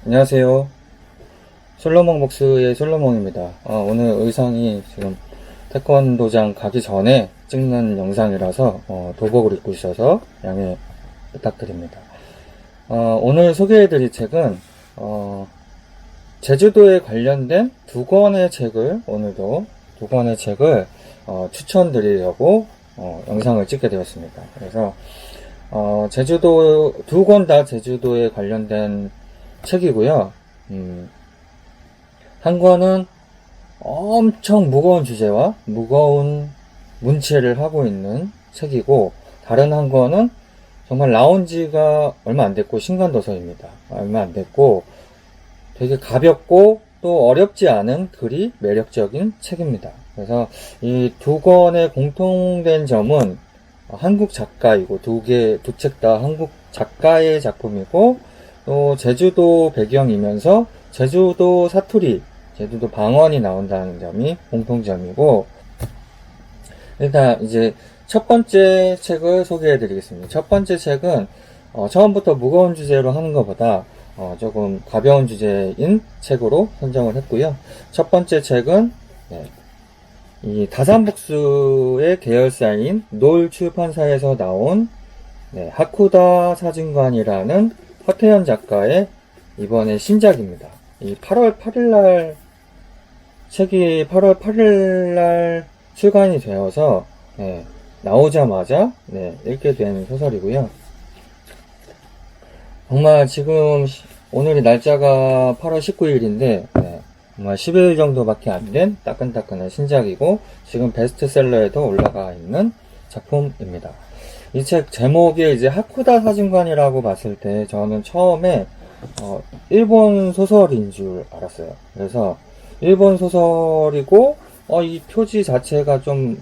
안녕하세요. 솔로몬 복스의 솔로몬입니다. 오늘 의상이 지금 태권도장 가기 전에 찍는 영상이라서 도복을 입고 있어서 양해 부탁드립니다. 오늘 소개해드릴 책은 제주도에 관련된 두 권의 책을 오늘도 두 권의 책을 추천드리려고 영상을 찍게 되었습니다. 그래서 제주도 두 권 다 제주도에 관련된 책이고요. 한 권은 엄청 무거운 주제와 무거운 문체를 하고 있는 책이고, 다른 한 권은 정말 나온 지가 얼마 안 됐고 신간도서입니다. 얼마 안 됐고 되게 가볍고 또 어렵지 않은 글이 매력적인 책입니다. 그래서 이 두 권의 공통된 점은 한국 작가이고, 두 책 다 한국 작가의 작품이고, 또 제주도 배경이면서 제주도 사투리, 제주도 방언이 나온다는 점이 공통점이고, 일단 이제 첫 번째 책을 소개해 드리겠습니다. 첫 번째 책은 처음부터 무거운 주제로 하는 것보다 조금 가벼운 주제인 책으로 선정을 했고요. 첫 번째 책은 이 다산북스의 계열사인 놀 출판사에서 나온 하쿠다 사진관이라는 허태연 작가의 이번에 신작입니다. 이 8월 8일날 책이 8월 8일날 출간이 되어서 나오자마자 읽게 된 소설이고요. 정말 지금 오늘이 날짜가 8월 19일인데 정말 10일 정도밖에 안 된 따끈따끈한 신작이고, 지금 베스트셀러에도 올라가 있는 작품입니다. 이 책 제목이 이제 하쿠다 사진관이라고 봤을 때 저는 처음에 일본 소설인 줄 알았어요. 그래서 일본 소설이고 이 표지 자체가 좀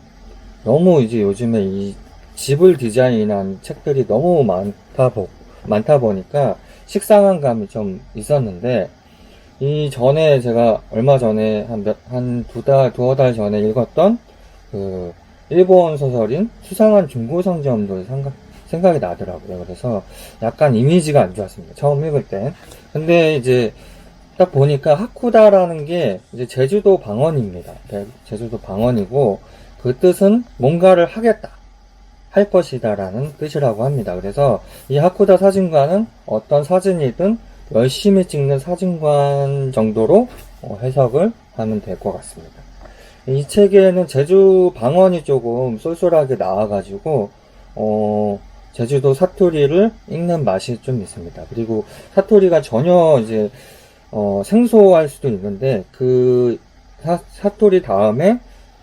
너무 이제 요즘에 이 지불 디자인한 책들이 너무 많다 보니까 식상한 감이 좀 있었는데, 이 전에 제가 얼마 전에 두어 달 전에 읽었던 그 일본 소설인 수상한 중고상점도 생각이 나더라고요. 그래서 약간 이미지가 안 좋았습니다. 처음 읽을 때. 근데 이제 딱 보니까 하쿠다라는 게 이제 제주도 방언입니다. 제주도 방언이고, 그 뜻은 뭔가를 하겠다, 할 것이다 라는 뜻이라고 합니다. 그래서 이 하쿠다 사진관은 어떤 사진이든 열심히 찍는 사진관 정도로 해석을 하면 될 것 같습니다. 이 책에는 제주 방언이 조금 쏠쏠하게 나와가지고 제주도 사투리를 읽는 맛이 좀 있습니다. 그리고 사투리가 전혀 이제 생소할 수도 있는데, 그 사투리 다음에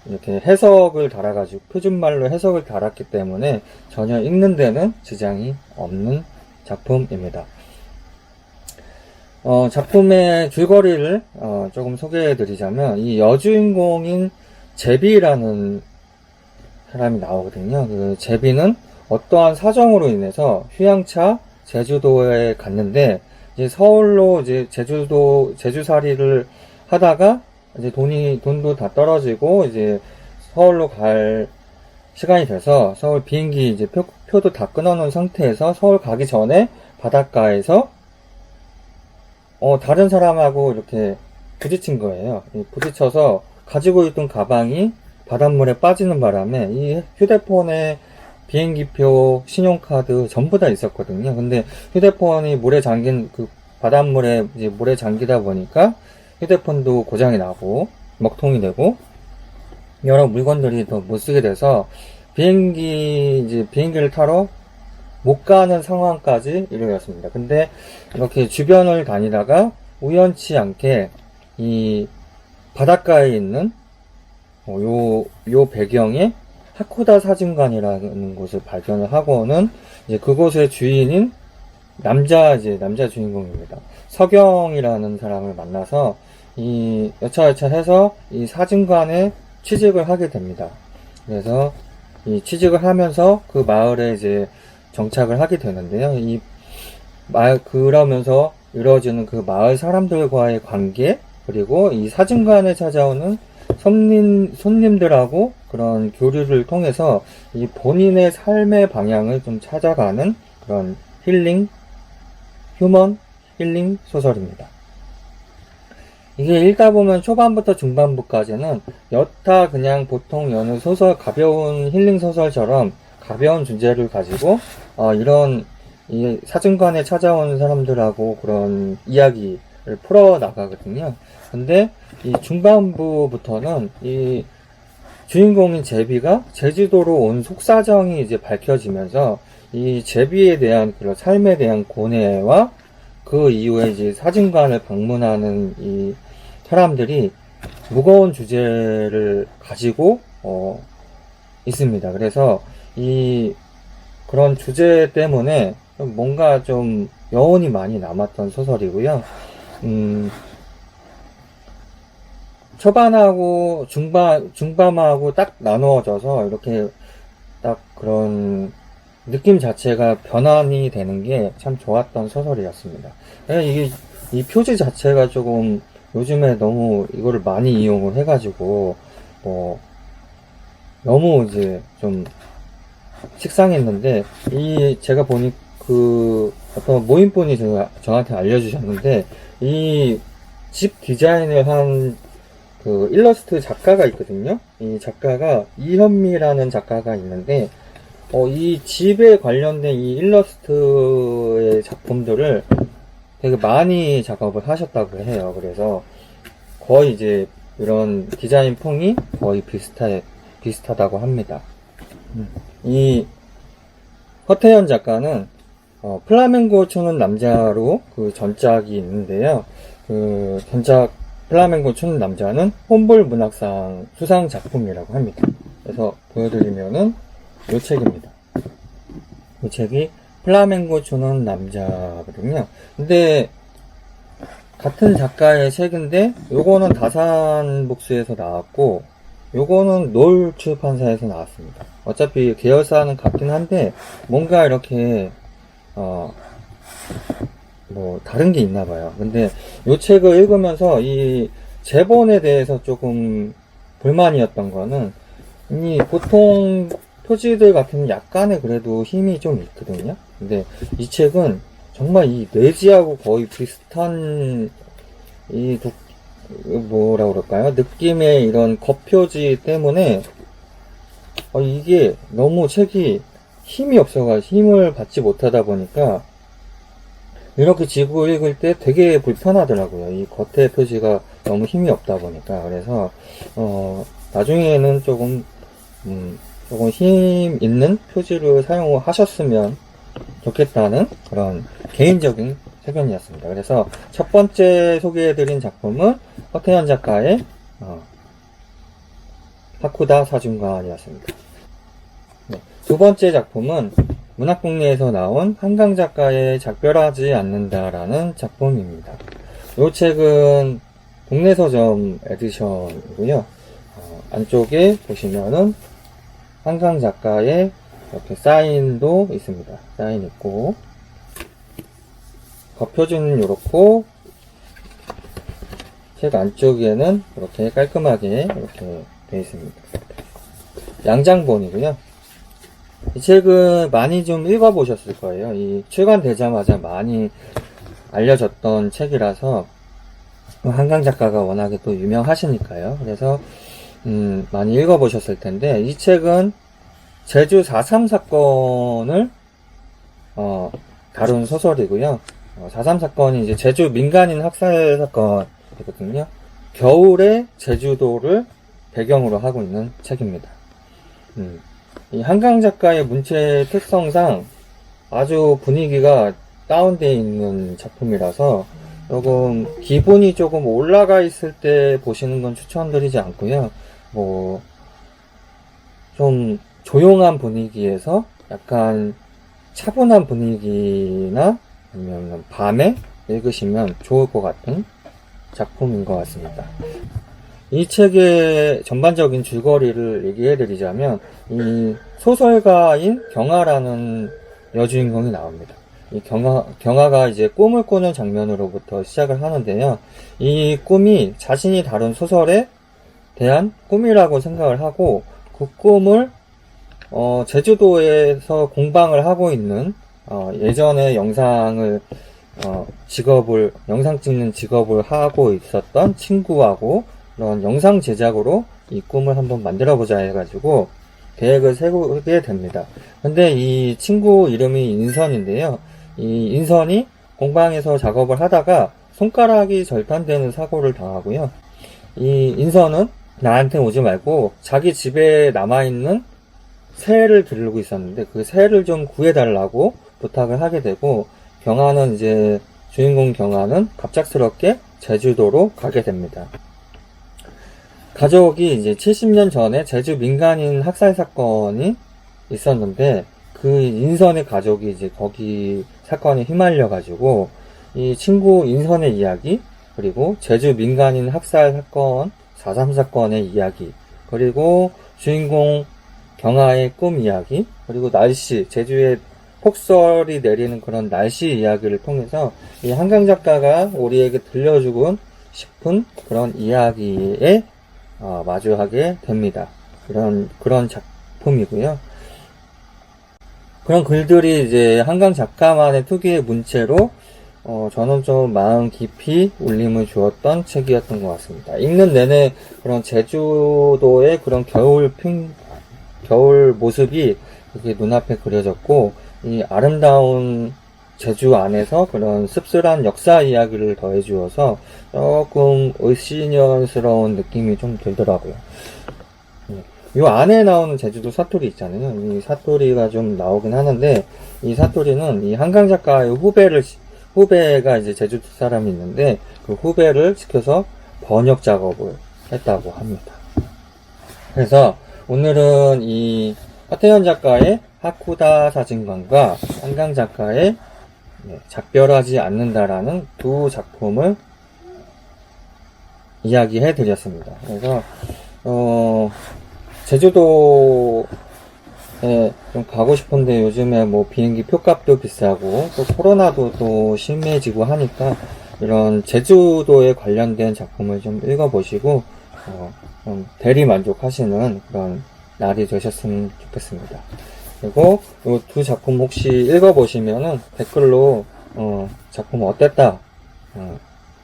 이렇게 해석을 달아가지고 표준말로 해석을 달았기 때문에 전혀 읽는 데는 지장이 없는 작품입니다. 작품의 줄거리를 조금 소개해 드리자면, 이 여주인공인 제비라는 사람이 나오거든요. 그 제비는 어떠한 사정으로 인해서 휴양차 제주도에 갔는데, 이제 서울로 이제 제주살이를 하다가 이제 돈도 다 떨어지고 이제 서울로 갈 시간이 돼서 서울 비행기 이제 표도 다 끊어놓은 상태에서 서울 가기 전에 바닷가에서 다른 사람하고 이렇게 부딪힌 거예요. 부딪혀서 가지고 있던 가방이 바닷물에 빠지는 바람에 이 휴대폰에 비행기표, 신용카드 전부 다 있었거든요. 근데 휴대폰이 바닷물에 이제 물에 잠기다 보니까 휴대폰도 고장이 나고 먹통이 되고 여러 물건들이 더 못 쓰게 돼서 비행기를 타러 못 가는 상황까지 이르렀습니다. 근데 이렇게 주변을 다니다가 우연치 않게 이 바닷가에 있는 요 배경에 하쿠다 사진관이라는 곳을 발견을 하고는 이제 그곳의 주인인 남자 주인공입니다. 서경이라는 사람을 만나서 이 여차여차해서 이 사진관에 취직을 하게 됩니다. 그래서 이 취직을 하면서 그 마을에 이제 정착을 하게 되는데요. 그러면서 이루어지는 그 마을 사람들과의 관계, 그리고 이 사진관에 찾아오는 손님들하고 그런 교류를 통해서 이 본인의 삶의 방향을 좀 찾아가는 그런 휴먼 힐링 소설입니다. 이게 읽다 보면 초반부터 중반부까지는 여타 그냥 보통 여느 소설, 가벼운 힐링 소설처럼 가벼운 주제를 가지고 이런 이 사진관에 찾아온 사람들하고 그런 이야기를 풀어 나가거든요. 근데 이 중반부부터는 이 주인공인 제비가 제주도로 온 속사정이 이제 밝혀지면서 이 제비에 대한 그런 삶에 대한 고뇌와 그 이후에 이제 사진관을 방문하는 이 사람들이 무거운 주제를 가지고 있습니다. 그래서 이 그런 주제 때문에 뭔가 좀 여운이 많이 남았던 소설이고요. 초반하고 중반하고 딱 나누어져서 이렇게 딱 그런 느낌 자체가 변환이 되는 게 참 좋았던 소설이었습니다. 이게 이 표지 자체가 조금 요즘에 너무 이거를 많이 이용을 해가지고 너무 이제 좀 식상했는데 제가 보니 그 어떤 모임분이 저한테 알려주셨는데 이 집 디자인을 한 그 일러스트 작가가 있거든요. 이 작가가 이현미라는 작가가 있는데 이 집에 관련된 이 일러스트의 작품들을 되게 많이 작업을 하셨다고 해요. 그래서 거의 이제 이런 디자인 풍이 거의 비슷하다고 합니다. 이 허태연 작가는 플라멩고 추는 남자로 그 전작이 있는데요. 그 전작 플라멩고 추는 남자는 홈볼 문학상 수상 작품이라고 합니다. 그래서 보여드리면은 이 책입니다. 이 책이 플라멩고 추는 남자거든요. 근데 같은 작가의 책인데 요거는 다산북스에서 나왔고 요거는 노을 출판사에서 나왔습니다. 어차피 계열사는 같긴 한데 뭔가 이렇게 뭐 다른 게 있나 봐요. 근데 이 책을 읽으면서 이 제본에 대해서 조금 불만이었던 거는 이 보통 표지들 같은 약간의 그래도 힘이 좀 있거든요. 근데 이 책은 정말 이 내지하고 거의 비슷한 뭐라 그럴까요? 느낌의 이런 겉표지 때문에 이게 너무 책이 힘이 없어가지고 힘을 받지 못하다 보니까 이렇게 지고 읽을 때 되게 불편하더라고요. 이 겉에 표지가 너무 힘이 없다 보니까. 그래서 나중에는 조금 힘 있는 표지를 사용하셨으면 좋겠다는 그런 개인적인 세견이었습니다. 그래서 첫 번째 소개해드린 작품은 허태연 작가의 하쿠다 사중관이었습니다. 네, 두 번째 작품은 문학국리에서 나온 한강 작가의 작별하지 않는다라는 작품입니다. 이 책은 국내 서점 에디션이고요. 안쪽에 보시면은 한강 작가의 이렇게 사인도 있습니다. 사인 있고 겉표지는 이렇고 책 안쪽에는 이렇게 깔끔하게 이렇게 되어 있습니다. 양장본이고요. 이 책은 많이 좀 읽어보셨을 거예요. 이 출간되자마자 많이 알려졌던 책이라서 한강 작가가 워낙에 또 유명하시니까요. 그래서 많이 읽어보셨을 텐데 이 책은 제주 4.3 사건을 다룬 소설이고요. 4.3 사건이 이제 제주 민간인 학살 사건이거든요. 겨울에 제주도를 배경으로 하고 있는 책입니다. 이 한강 작가의 문체 특성상 아주 분위기가 다운되어 있는 작품이라서 조금 기분이 조금 올라가 있을 때 보시는 건 추천드리지 않고요. 뭐 좀 조용한 분위기에서 약간 차분한 분위기나 아니면 밤에 읽으시면 좋을 것 같은 작품인 것 같습니다. 이 책의 전반적인 줄거리를 얘기해 드리자면 이 소설가인 경아라는 여주인공이 나옵니다. 이 경아가 이제 꿈을 꾸는 장면으로부터 시작을 하는데요. 이 꿈이 자신이 다룬 소설에 대한 꿈이라고 생각을 하고 그 꿈을 제주도에서 공방을 하고 있는 예전의 영상을 영상 찍는 직업을 하고 있었던 친구하고 그런 영상 제작으로 이 꿈을 한번 만들어 보자 해가지고 계획을 세우게 됩니다. 근데 이 친구 이름이 인선인데요. 이 인선이 공방에서 작업을 하다가 손가락이 절단되는 사고를 당하고요. 이 인선은 나한테 오지 말고 자기 집에 남아있는 새를 기르고 있었는데 그 새를 좀 구해달라고 부탁을 하게 되고 주인공 경아는 갑작스럽게 제주도로 가게 됩니다. 가족이 이제 70년 전에 제주 민간인 학살 사건이 있었는데 그 인선의 가족이 이제 거기 사건에 휘말려가지고 이 친구 인선의 이야기, 그리고 제주 민간인 학살 사건, 4.3 사건의 이야기, 그리고 주인공 경아의 꿈 이야기, 그리고 날씨, 제주에 폭설이 내리는 그런 날씨 이야기를 통해서 이 한강 작가가 우리에게 들려주고 싶은 그런 이야기에 마주하게 됩니다. 그런 작품이고요. 그런 글들이 이제 한강 작가만의 특유의 문체로 저는 좀 마음 깊이 울림을 주었던 책이었던 것 같습니다. 읽는 내내 그런 제주도의 그런 겨울 모습이 이렇게 눈앞에 그려졌고, 이 아름다운 제주 안에서 그런 씁쓸한 역사 이야기를 더해 주어서 조금 을씨년스러운 느낌이 좀 들더라고요. 이 안에 나오는 제주도 사투리 있잖아요. 이 사투리가 좀 나오긴 하는데, 이 사투리는 이 한강 작가의 후배가 이제 제주도 사람이 있는데, 그 후배를 시켜서 번역 작업을 했다고 합니다. 그래서 오늘은 이 하태현 작가의 하쿠다 사진관과 한강 작가의 작별하지 않는다라는 두 작품을 이야기해 드렸습니다. 그래서 제주도에 좀 가고 싶은데 요즘에 뭐 비행기 표값도 비싸고 또 코로나도 또 심해지고 하니까 이런 제주도에 관련된 작품을 좀 읽어보시고 좀 대리 만족하시는 그런 날이 되셨으면 좋겠습니다. 그리고 이 두 작품 혹시 읽어보시면은 댓글로 작품 어땠다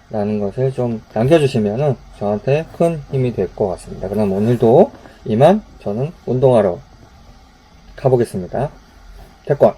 라는 것을 좀 남겨주시면은 저한테 큰 힘이 될 것 같습니다. 그럼 오늘도 이만 저는 운동하러 가보겠습니다. 태권